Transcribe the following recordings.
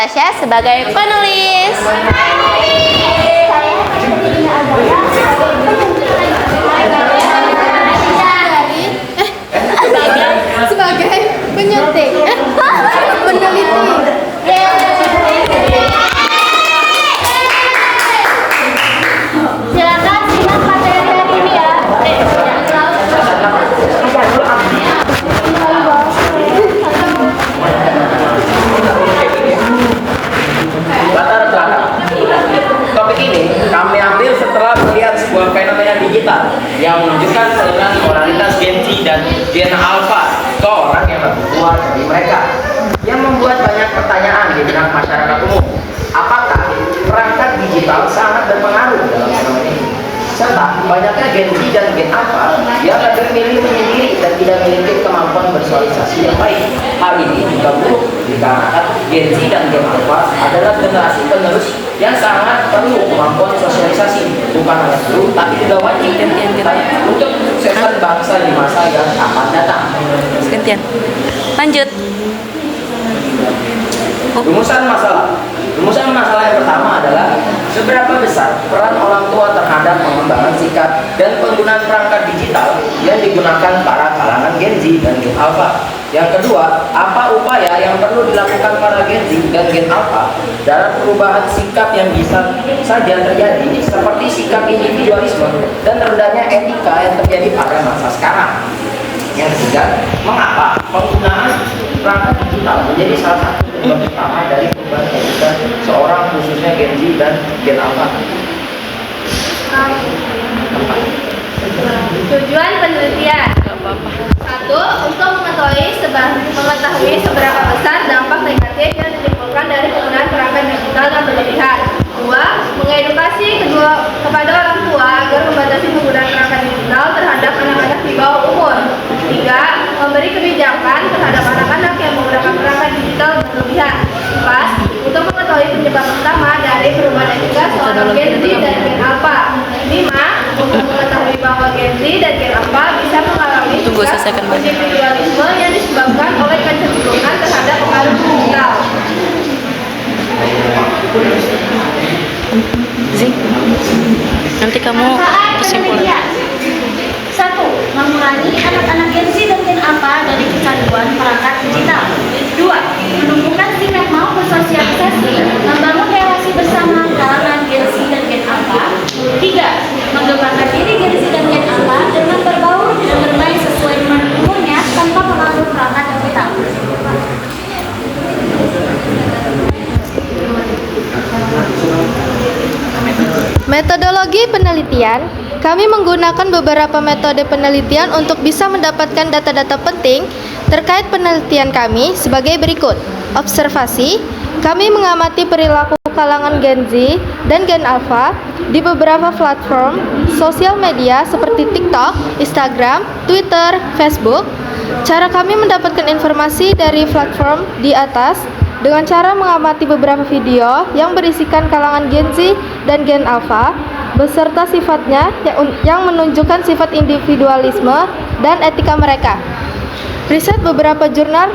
Tasya sebagai penulis. Sebagai penyunting, peneliti. Silakan simak materi hari ini ya. Latar belakang topik ini kami ambil setelah melihat sebuah fenomena digital yang menunjukkan tentang moralitas Gen Z dan Gen Alpha ke orang yang lebih tua dari mereka, yang membuat banyak pertanyaan di benak masyarakat umum. Apakah perangkat digital sangat berpengaruh dalam fenomena ini? Serta banyaknya Gen Z dan Gen Alpha yang lebih memilih menyendiri dan tidak memiliki kemampuan bersosialisasi yang baik. Hal ini juga buruk dikarenakan Gen Z dan Gen Alpha adalah generasi penerus yang sangat perlu kemampuan sosialisasi, bukan hanya perlu tapi juga wajib untuk kesuksesan bangsa di masa yang akan datang. Gantian. Lanjut. Rumusan masalah yang pertama adalah seberapa besar peran orang tua terhadap pengembangan sikap dan penggunaan perangkat digital yang digunakan para kalangan Gen Z dan Gen Alpha. Yang kedua, apa upaya yang perlu dilakukan para Gen Z dan Gen Alpha dalam perubahan sikap yang bisa saja terjadi, seperti sikap individualisme dan rendahnya etika yang terjadi pada masa sekarang. Yang ketiga, mengapa penggunaan perangkat digital menjadi salah satu penyebab utama dari perubahan etika seorang, khususnya Gen Z dan Gen Alpha? Tujuan penelitian. 1. Untuk mengetahui seberapa besar dampak negatif yang ditimbulkan dari penggunaan perangkat digital yang berlebihan. 2. Mengedukasi kepada orang tua agar membatasi penggunaan perangkat digital terhadap anak-anak di bawah umur. 3. Memberi kebijakan terhadap anak-anak yang menggunakan perangkat digital berlebihan. 4. Untuk mengetahui penyebab utama dari perubahan etika seorang Gen Z dan Gen Alpha. 5. Untuk mengetahui bahwa Gen Z dan Gen Alpha bisa mengalami sikap individualisme yang disebabkan oleh kecenderungan terhadap pengaruh digital. Zing. Nanti kamu kesimpulan. 1. Mengurangi anak-anak Gen Z dan Gen Alpha dari kecanduan perangkat digital. 2. Menumbuhkan sikap mau bersosialisasi, membangun relasi bersama kalangan Gen Z dan Gen Alpha. 3. Mengembangkan diri Gen Z dan Gen Alpha dengan berbaur dan bermain sesuai umurnya tanpa pengaruh perangkat digital. Metodologi penelitian. Kami menggunakan beberapa metode penelitian untuk bisa mendapatkan data-data penting terkait penelitian kami sebagai berikut. Observasi. Kami mengamati perilaku kalangan Gen Z dan Gen Alpha di beberapa platform sosial media seperti TikTok, Instagram, Twitter, Facebook. Cara kami mendapatkan informasi dari platform di atas dengan cara mengamati beberapa video yang berisikan kalangan Gen Z dan Gen Alpha beserta sifatnya yang menunjukkan sifat individualisme dan etika mereka. Riset beberapa jurnal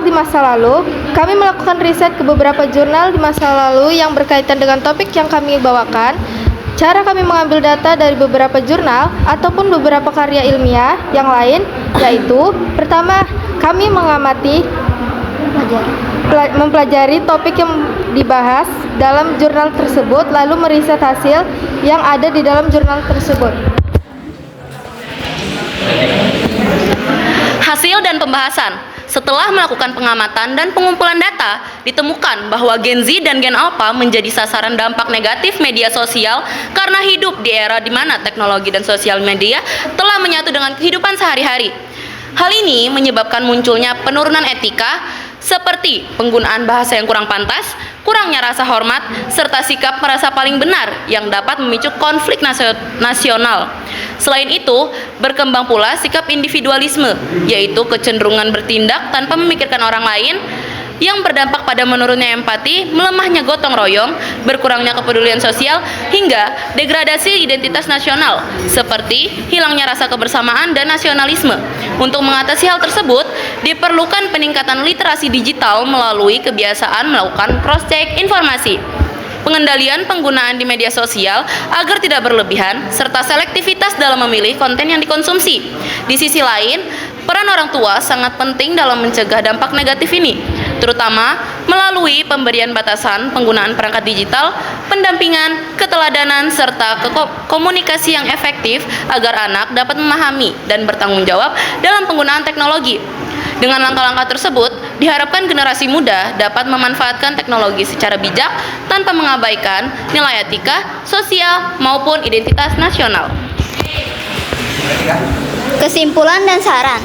di masa lalu. Kami melakukan riset ke beberapa jurnal di masa lalu yang berkaitan dengan topik yang kami bawakan. Cara kami mengambil data dari beberapa jurnal ataupun beberapa karya ilmiah yang lain yaitu: pertama, kami mempelajari topik yang dibahas dalam jurnal tersebut, lalu meriset hasil yang ada di dalam jurnal tersebut. Hasil dan pembahasan. Setelah melakukan pengamatan dan pengumpulan data, ditemukan bahwa Gen Z dan Gen Alpha menjadi sasaran dampak negatif media sosial karena hidup di era di mana teknologi dan sosial media telah menyatu dengan kehidupan sehari-hari. Hal ini menyebabkan munculnya penurunan etika seperti penggunaan bahasa yang kurang pantas, kurangnya rasa hormat, serta sikap merasa paling benar yang dapat memicu konflik nasional. Selain itu, berkembang pula sikap individualisme, yaitu kecenderungan bertindak tanpa memikirkan orang lain, yang berdampak pada menurunnya empati, melemahnya gotong royong, berkurangnya kepedulian sosial, hingga degradasi identitas nasional, seperti hilangnya rasa kebersamaan dan nasionalisme. Untuk mengatasi hal tersebut, diperlukan peningkatan literasi digital melalui kebiasaan melakukan cross-check informasi, pengendalian penggunaan di media sosial agar tidak berlebihan, serta selektivitas dalam memilih konten yang dikonsumsi. Di sisi lain, peran orang tua sangat penting dalam mencegah dampak negatif ini, terutama melalui pemberian batasan penggunaan perangkat digital, pendampingan, keteladanan, serta komunikasi yang efektif agar anak dapat memahami dan bertanggung jawab dalam penggunaan teknologi. Dengan langkah-langkah tersebut, diharapkan generasi muda dapat memanfaatkan teknologi secara bijak tanpa mengabaikan nilai etika, sosial, maupun identitas nasional. Kesimpulan dan saran.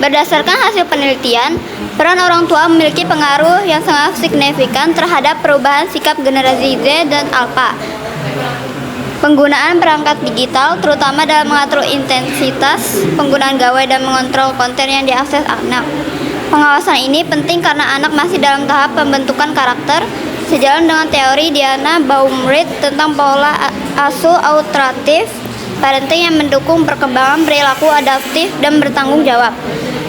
Berdasarkan hasil penelitian, peran orang tua memiliki pengaruh yang sangat signifikan terhadap perubahan sikap generasi Z dan Alpha. Penggunaan perangkat digital, terutama dalam mengatur intensitas penggunaan gawai dan mengontrol konten yang diakses anak. Pengawasan ini penting karena anak masih dalam tahap pembentukan karakter, sejalan dengan teori Diana Baumritt tentang pola asuh autoritatif parenting yang mendukung perkembangan perilaku adaptif dan bertanggung jawab.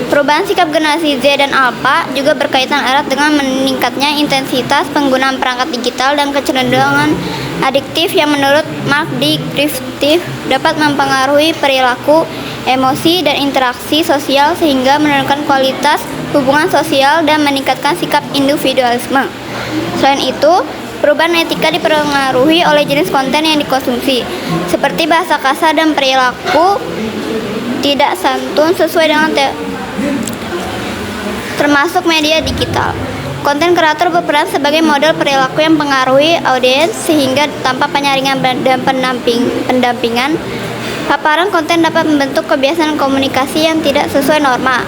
Perubahan sikap generasi Z dan Alpha juga berkaitan erat dengan meningkatnya intensitas penggunaan perangkat digital dan kecenderungan adiktif yang menurut Mark D. Griffith dapat mempengaruhi perilaku, emosi, dan interaksi sosial sehingga menurunkan kualitas hubungan sosial dan meningkatkan sikap individualisme. Selain itu, perubahan etika dipengaruhi oleh jenis konten yang dikonsumsi, seperti bahasa kasar dan perilaku tidak santun sesuai dengan termasuk media digital. Konten kreator berperan sebagai model perilaku yang mempengaruhi audiens sehingga tanpa penyaringan dan pendampingan, paparan konten dapat membentuk kebiasaan komunikasi yang tidak sesuai norma.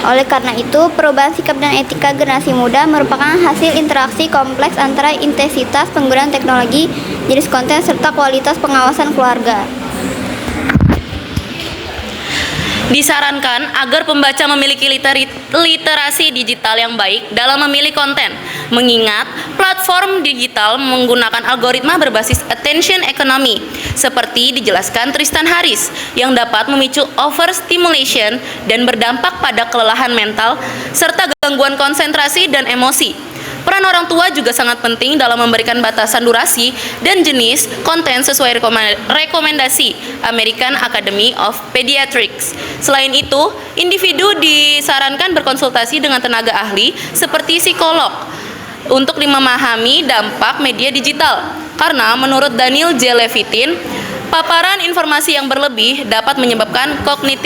Oleh karena itu, perubahan sikap dan etika generasi muda merupakan hasil interaksi kompleks antara intensitas penggunaan teknologi, jenis konten, serta kualitas pengawasan keluarga. Disarankan agar pembaca memiliki literasi digital yang baik dalam memilih konten, mengingat platform digital menggunakan algoritma berbasis attention economy, seperti dijelaskan Tristan Harris, yang dapat memicu overstimulation dan berdampak pada kelelahan mental, serta gangguan konsentrasi dan emosi. Peran orang tua juga sangat penting dalam memberikan batasan durasi dan jenis konten sesuai rekomendasi American Academy of Pediatrics. Selain itu, individu disarankan berkonsultasi dengan tenaga ahli seperti psikolog untuk memahami dampak media digital. Karena menurut Daniel J. Levitin, paparan informasi yang berlebih dapat menyebabkan kognitif